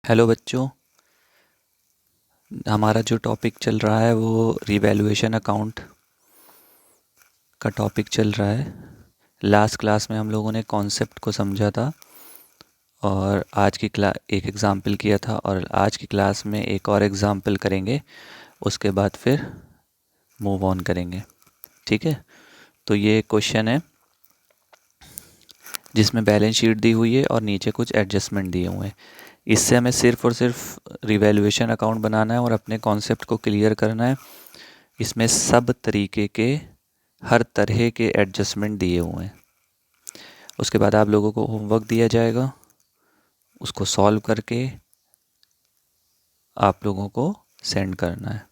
Hello बच्चों, हमारा जो टॉपिक चल रहा है वो रिवैल्यूएशन अकाउंट का टॉपिक चल रहा है। लास्ट क्लास में हम लोगों ने कॉन्सेप्ट को समझा था और आज की क्लास एक एग्ज़ाम्पल किया था और आज की क्लास में एक और एग्ज़ाम्पल करेंगे। उसके बाद फिर मूव ऑन करेंगे। ठीक है, तो ये क्वेश्चन है जिसमें बैलेंस शीट दी हुई है और नीचे कुछ एडजस्टमेंट दिए हुए हैं। इससे हमें सिर्फ और सिर्फ रिवैल्यूएशन अकाउंट बनाना है और अपने कॉन्सेप्ट को क्लियर करना है। इसमें सब तरीके के हर तरह के एडजस्टमेंट दिए हुए हैं। उसके बाद आप लोगों को होमवर्क दिया जाएगा, उसको सॉल्व करके आप लोगों को सेंड करना है।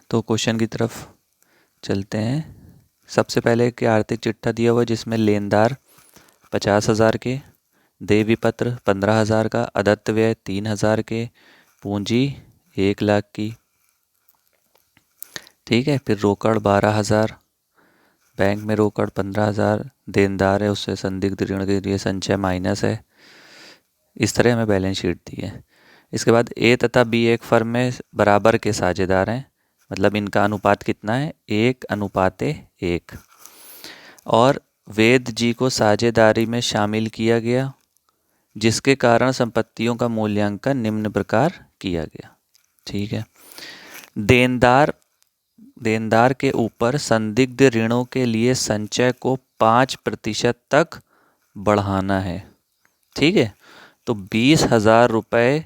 तो क्वेश्चन की तरफ चलते हैं। सबसे पहले एक आर्थिक चिट्ठा दिया हुआ जिसमें लेनदार 50,000 के, देय विपत्र 15,000 का, अदत्त व्यय 3,000 के, पूंजी 1,00,000 की। ठीक है, फिर रोकड़ 12,000, बैंक में रोकड़ 15,000, देनदार है उससे संदिग्ध ऋण के लिए संचय माइनस है। इस तरह हमें बैलेंस शीट दी है। इसके बाद ए तथा बी एक फर्म में बराबर के साझेदार हैं, मतलब इनका अनुपात कितना है, 1:1। और वेद जी को साझेदारी में शामिल किया गया, जिसके कारण संपत्तियों का मूल्यांकन निम्न प्रकार किया गया। ठीक है, देनदार के ऊपर संदिग्ध ऋणों के लिए संचय को 5% तक बढ़ाना है। ठीक है, तो 20,000 रुपये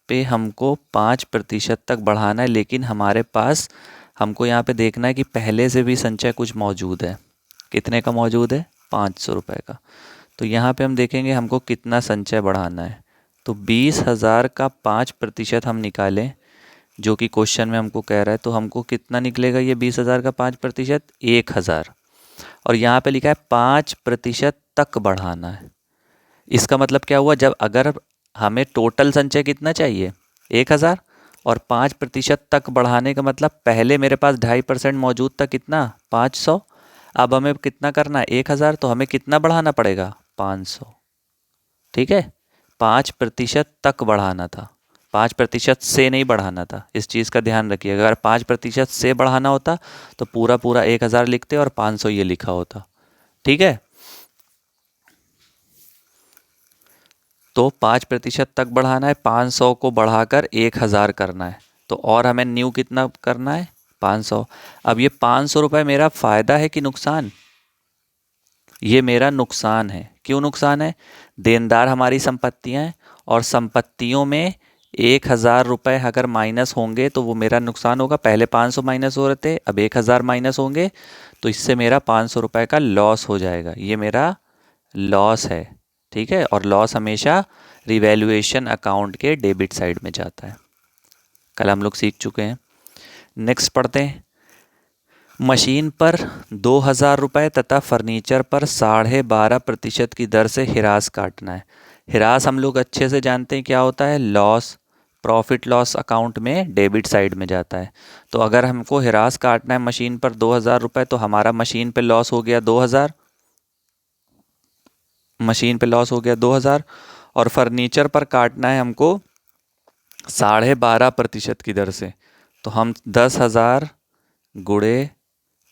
पे हमको 5% तक बढ़ाना है, लेकिन हमारे पास हमको यहाँ पे देखना है कि पहले से भी संचय कुछ मौजूद है। कितने का मौजूद है, 500 रुपये का। तो यहाँ पे हम देखेंगे हमको कितना संचय बढ़ाना है। तो 20,000 का 5% हम निकालें, जो कि क्वेश्चन में हमको कह रहा है, तो हमको कितना निकलेगा ये 20,000 का 5%, 1,000। और यहाँ पे लिखा है 5% तक बढ़ाना है। इसका मतलब क्या हुआ, जब अगर हमें टोटल संचय कितना चाहिए, 1,000, और 5% तक बढ़ाने का मतलब पहले मेरे पास 2.5% मौजूद था, कितना, 500। अब हमें कितना करना है, 1,000, तो हमें कितना बढ़ाना पड़ेगा, 500। ठीक है, 5% तक बढ़ाना था, 5% से नहीं बढ़ाना था। इस चीज़ का ध्यान रखिए, अगर 5% से बढ़ाना होता तो पूरा पूरा 1,000 लिखते और 500 ये लिखा होता। ठीक है, तो 5% तक बढ़ाना है, 500 को बढ़ाकर 1,000 करना है। तो और हमें न्यू कितना करना है, 500। अब ये 500 रुपये मेरा फ़ायदा है कि नुकसान, ये मेरा नुकसान है। क्यों नुकसान है, देनदार हमारी संपत्तियां हैं और संपत्तियों में 1,000 रुपये अगर माइनस होंगे तो वो मेरा नुकसान होगा। पहले 500 माइनस हो रहे थे, अब 1,000 माइनस होंगे, तो इससे मेरा 500 रुपये का लॉस हो जाएगा। ये मेरा लॉस है। ठीक है, और लॉस हमेशा रिवैल्यूएशन अकाउंट के डेबिट साइड में जाता है। कल हम लोग सीख चुके हैं। नेक्स्ट पढ़ते हैं। मशीन पर 2,000 रुपये तथा फर्नीचर पर 12.5% की दर से हिरास काटना है। हिरास हम लोग अच्छे से जानते हैं क्या होता है, लॉस, प्रॉफिट लॉस अकाउंट में डेबिट साइड में जाता है। तो अगर हमको हिरास काटना है मशीन पर 2,000 रुपये, तो हमारा मशीन पे लॉस हो गया 2,000, मशीन पे लॉस हो गया 2,000। और फर्नीचर पर काटना है हमको 12.5% की दर से, तो हम 10,000 गुणे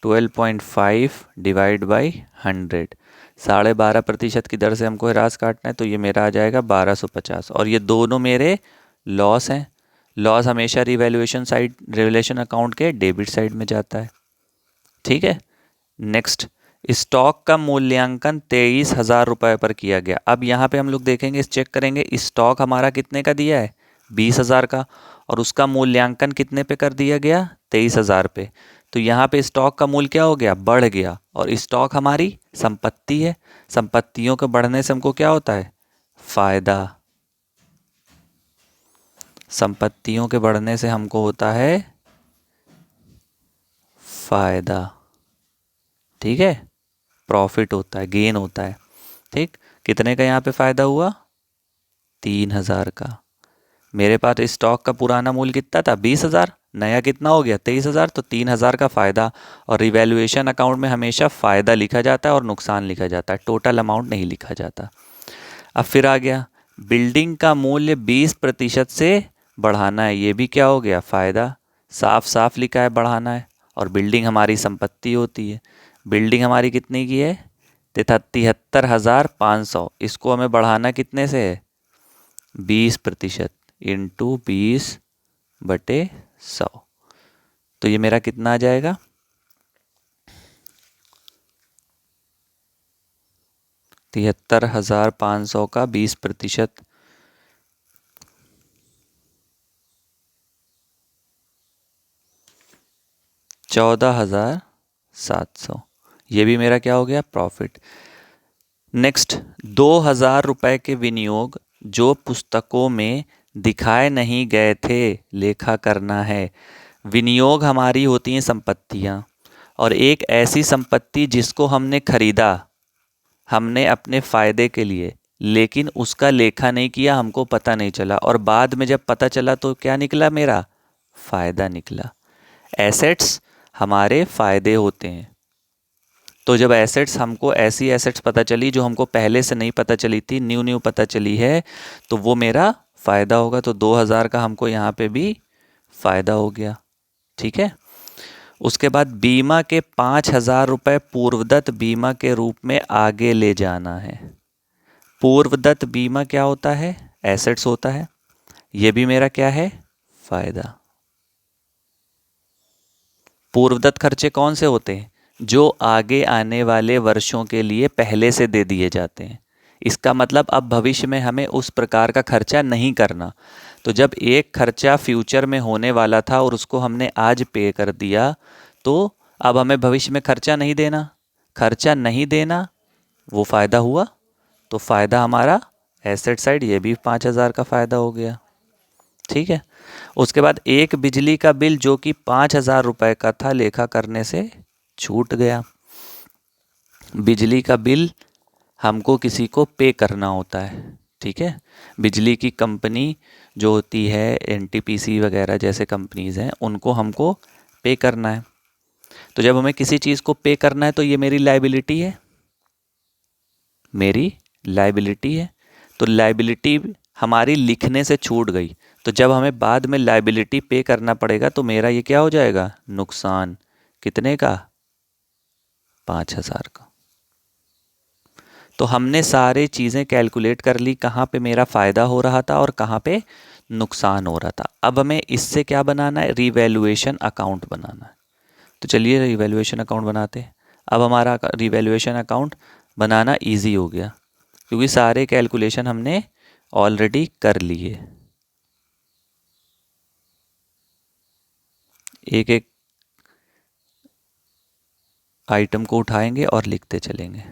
12.5 डिवाइड बाई 100, 12.5% की दर से हमको हिरास काटना है, तो ये मेरा आ जाएगा 1,250। और ये दोनों मेरे लॉस हैं। लॉस हमेशा रिवैल्यूएशन अकाउंट के डेबिट साइड में जाता है। ठीक है, नेक्स्ट, स्टॉक का मूल्यांकन 23,000 रुपये पर किया गया। अब यहाँ पे हम लोग देखेंगे, चेक करेंगे, स्टॉक हमारा कितने का दिया है, 20,000 का, और उसका मूल्यांकन कितने पे कर दिया गया, 23,000 पे। तो यहाँ पे स्टॉक का मूल्य क्या हो गया, बढ़ गया। और स्टॉक हमारी संपत्ति है, संपत्तियों के बढ़ने से हमको क्या होता है, फायदा। संपत्तियों के बढ़ने से हमको होता है फायदा। ठीक है, प्रॉफिट होता है, गेन होता है। ठीक, कितने का यहाँ पे फ़ायदा हुआ, 3,000 का। मेरे पास स्टॉक का पुराना मूल्य कितना था, 20,000, नया कितना हो गया, 23,000, तो 3,000 का फ़ायदा। और रिवैल्यूएशन अकाउंट में हमेशा फ़ायदा लिखा जाता है और नुकसान लिखा जाता है, टोटल अमाउंट नहीं लिखा जाता। अब फिर आ गया, बिल्डिंग का मूल्य 20% से बढ़ाना है, ये भी क्या हो गया, फायदा। साफ साफ लिखा है बढ़ाना है, और बिल्डिंग हमारी संपत्ति होती है। बिल्डिंग हमारी कितने की है, 73,500। इसको हमें बढ़ाना कितने से है, 20% इंटू 20/100। तो ये मेरा कितना आ जाएगा, 73,500 का 20%, 14,700। ये भी मेरा क्या हो गया, प्रॉफिट। नेक्स्ट, 2,000 रुपए के विनियोग जो पुस्तकों में दिखाए नहीं गए थे, लेखा करना है। विनियोग हमारी होती हैं संपत्तियाँ, और एक ऐसी संपत्ति जिसको हमने खरीदा, हमने अपने फ़ायदे के लिए, लेकिन उसका लेखा नहीं किया, हमको पता नहीं चला, और बाद में जब पता चला तो क्या निकला, मेरा फ़ायदा निकला। एसेट्स हमारे फ़ायदे होते हैं। तो जब एसेट्स, हमको ऐसी एसेट्स पता चली जो हमको पहले से नहीं पता चली थी, न्यू न्यू पता चली है, तो वो मेरा फ़ायदा होगा। तो 2,000 का हमको यहाँ पे भी फ़ायदा हो गया। ठीक है। उसके बाद बीमा के 5,000 रुपये पूर्वदत्त बीमा के रूप में आगे ले जाना है। पूर्वदत्त बीमा क्या होता है, एसेट्स होता है। ये भी मेरा क्या है, फ़ायदा। पूर्वदत्त खर्चे कौन से होते हैं, जो आगे आने वाले वर्षों के लिए पहले से दे दिए जाते हैं। इसका मतलब अब भविष्य में हमें उस प्रकार का खर्चा नहीं करना। तो जब एक खर्चा फ्यूचर में होने वाला था और उसको हमने आज पे कर दिया, तो अब हमें भविष्य में खर्चा नहीं देना। खर्चा नहीं देना, वो फ़ायदा हुआ। तो फ़ायदा हमारा एसेट साइड, ये भी 5,000 का फ़ायदा हो गया। ठीक है। उसके बाद एक बिजली का बिल जो कि 5,000 रुपये का था, लेखा करने से छूट गया। बिजली का बिल हमको किसी को पे करना होता है। ठीक है। बिजली की कंपनी जो होती है, एनटीपीसी वगैरह जैसे कंपनीज़ हैं, उनको हमको पे करना है। तो जब हमें किसी चीज़ को पे करना है तो ये मेरी लाइबिलिटी है, मेरी लाइबिलिटी है। तो लाइबिलिटी हमारी लिखने से छूट गई, तो जब हमें बाद में लाइबिलिटी पे करना पड़ेगा तो मेरा ये क्या हो जाएगा, नुकसान। कितने का, 5,000 का। तो हमने सारी चीज़ें कैलकुलेट कर ली, कहाँ पे मेरा फ़ायदा हो रहा था और कहाँ पे नुकसान हो रहा था। अब हमें इससे क्या बनाना है, रिवैल्यूएशन अकाउंट बनाना है। तो चलिए रिवैल्यूएशन अकाउंट बनाते हैं। अब हमारा रिवैल्यूएशन अकाउंट बनाना इजी हो गया, क्योंकि सारे कैलकुलेशन हमने ऑलरेडी कर लिए। एक एक आइटम को उठाएंगे और लिखते चलेंगे।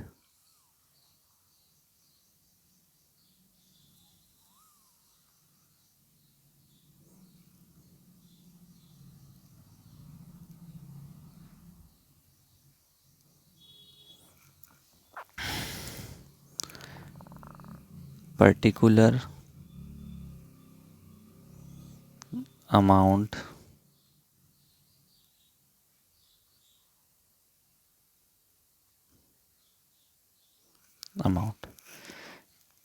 पर्टिकुलर अमाउंट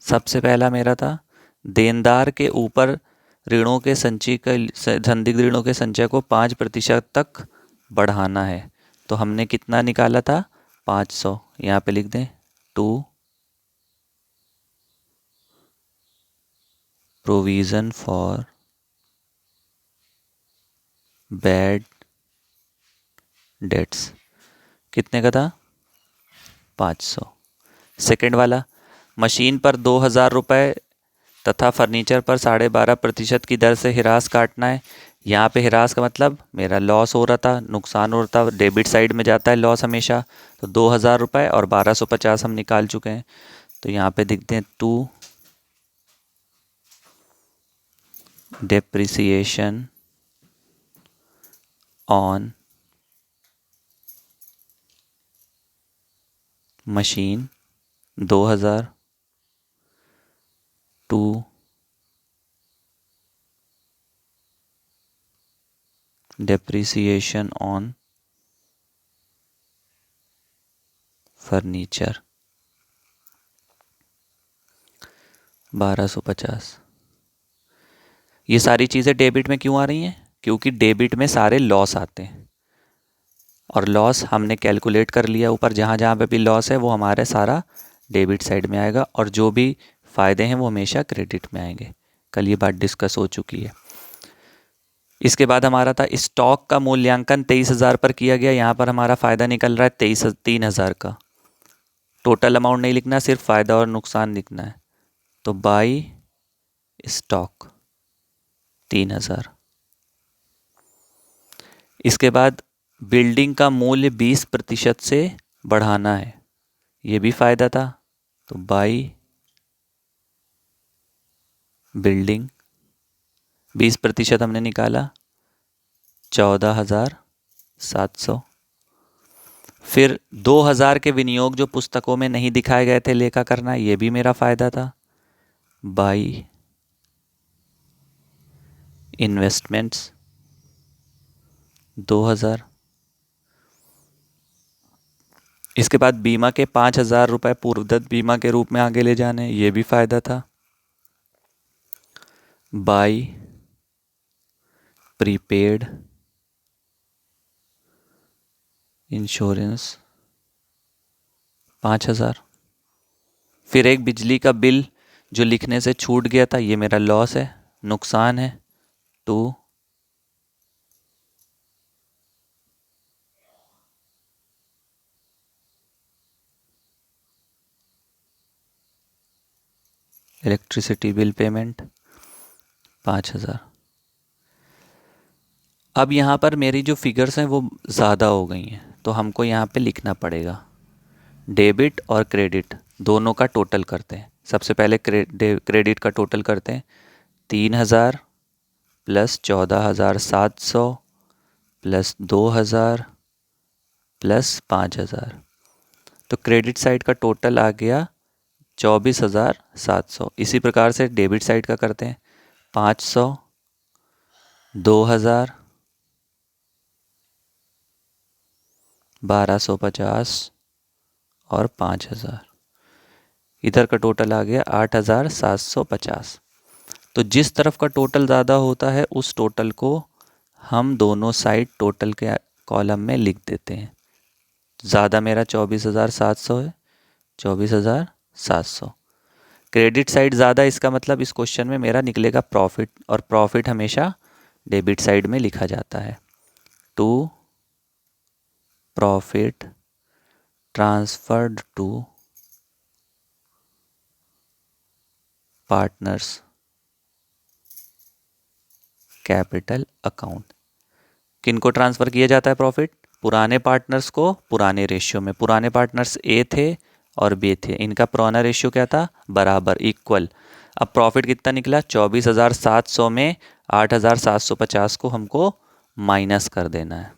सबसे पहला मेरा था, देनदार के ऊपर ऋणों के संचय का, संदिग्ध ऋणों के संचय को 5% तक बढ़ाना है। तो हमने कितना निकाला था, 500। यहाँ पे लिख दें, to provision for bad debts. कितने का था, 500। सेकेंड वाला, मशीन पर 2,000 रुपये तथा फर्नीचर पर 12.5% की दर से हिरास काटना है। यहाँ पे हिरास का मतलब मेरा लॉस हो रहा था, नुकसान हो रहा था, डेबिट साइड में जाता है लॉस हमेशा। तो 2,000 रुपये और 1,250 हम निकाल चुके हैं। तो यहाँ पे दिखते हैं, to depreciation on machine 2,000, to depreciation on furniture 1250। ये सारी चीज़ें डेबिट में क्यों आ रही हैं? क्योंकि डेबिट में सारे लॉस आते हैं, और लॉस हमने कैलकुलेट कर लिया ऊपर, जहाँ जहाँ पे भी लॉस है वो हमारे सारा डेबिट साइड में आएगा, और जो भी फ़ायदे हैं वो हमेशा क्रेडिट में आएंगे। कल ये बात डिस्कस हो चुकी है। इसके बाद हमारा था स्टॉक का मूल्यांकन 23,000 पर किया गया। यहाँ पर हमारा फ़ायदा निकल रहा है 3,000 का। टोटल अमाउंट नहीं लिखना, सिर्फ फ़ायदा और नुकसान लिखना है। तो बाई स्टॉक 3,000। इसके बाद बिल्डिंग का मूल्य 20% से बढ़ाना है, ये भी फ़ायदा था। तो बाई बिल्डिंग 20% हमने निकाला 14,700। फिर 2,000 के विनियोग जो पुस्तकों में नहीं दिखाए गए थे लेखा करना, ये भी मेरा फ़ायदा था। By investments 2,000। इसके बाद बीमा के 5,000 रुपये पूर्वदत्त बीमा के रूप में आगे ले जाने, ये भी फ़ायदा था। By prepaid insurance 5,000। फिर एक बिजली का बिल जो लिखने से छूट गया था, ये मेरा लॉस है, नुकसान है 2। Electricity bill payment 5,000। अब यहाँ पर मेरी जो फिगर्स हैं वो ज़्यादा हो गई हैं, तो हमको यहाँ पे लिखना पड़ेगा। डेबिट और क्रेडिट दोनों का टोटल करते हैं। सबसे पहले क्रेडिट का टोटल करते हैं। 3,000 प्लस 14,700 प्लस 2,000 प्लस 5,000। तो क्रेडिट साइड का टोटल आ गया 24,700। इसी प्रकार से डेबिट साइड का करते हैं। 500, 2,000, 1,250 और 5,000। इधर का टोटल आ गया 8,750। तो जिस तरफ का टोटल ज़्यादा होता है उस टोटल को हम दोनों साइड टोटल के कॉलम में लिख देते हैं। ज़्यादा मेरा 24,700 है, 24,700। क्रेडिट साइड ज़्यादा, इसका मतलब इस क्वेश्चन में मेरा निकलेगा प्रॉफिट, और प्रॉफिट हमेशा डेबिट साइड में लिखा जाता है। To profit transferred to partners capital account. किनको ट्रांसफ़र किया जाता है प्रॉफिट? पुराने पार्टनर्स को पुराने रेशियो में। पुराने पार्टनर्स ए थे और बी थे, इनका पुराना रेशियो क्या था? बराबर, इक्वल। अब प्रॉफिट कितना निकला? 24,700 में 8,750 को हमको माइनस कर देना है।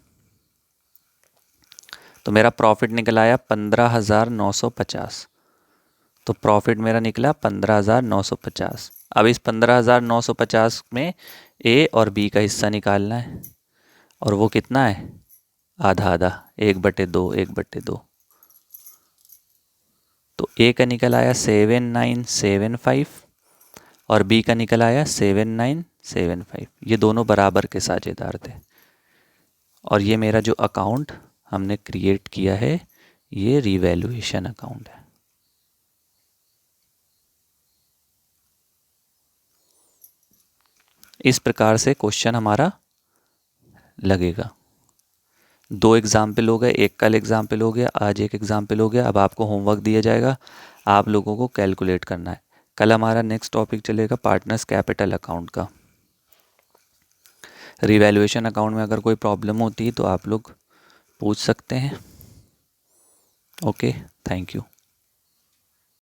तो मेरा प्रॉफिट निकल आया 15,950। तो प्रॉफिट मेरा निकला 15,950। अब इस 15,950 में ए और बी का हिस्सा निकालना है, और वो कितना है? आधा आधा, 1/2, 1/2। तो ए का निकल आया 7,975 और बी का निकल आया 7,975। ये दोनों बराबर के साझेदार थे, और ये मेरा जो अकाउंट हमने क्रिएट किया है ये रिवैल्यूएशन अकाउंट है। इस प्रकार से क्वेश्चन हमारा लगेगा। 2 एग्जाम्पल हो गए, एक कल एग्जाम्पल हो गया, आज एक एग्जाम्पल हो गया। अब आपको होमवर्क दिया जाएगा, आप लोगों को कैलकुलेट करना है। कल हमारा नेक्स्ट टॉपिक चलेगा पार्टनर्स कैपिटल अकाउंट का। रिवैल्यूएशन अकाउंट में अगर कोई प्रॉब्लम होती है तो आप लोग पूछ सकते हैं। Okay, thank you.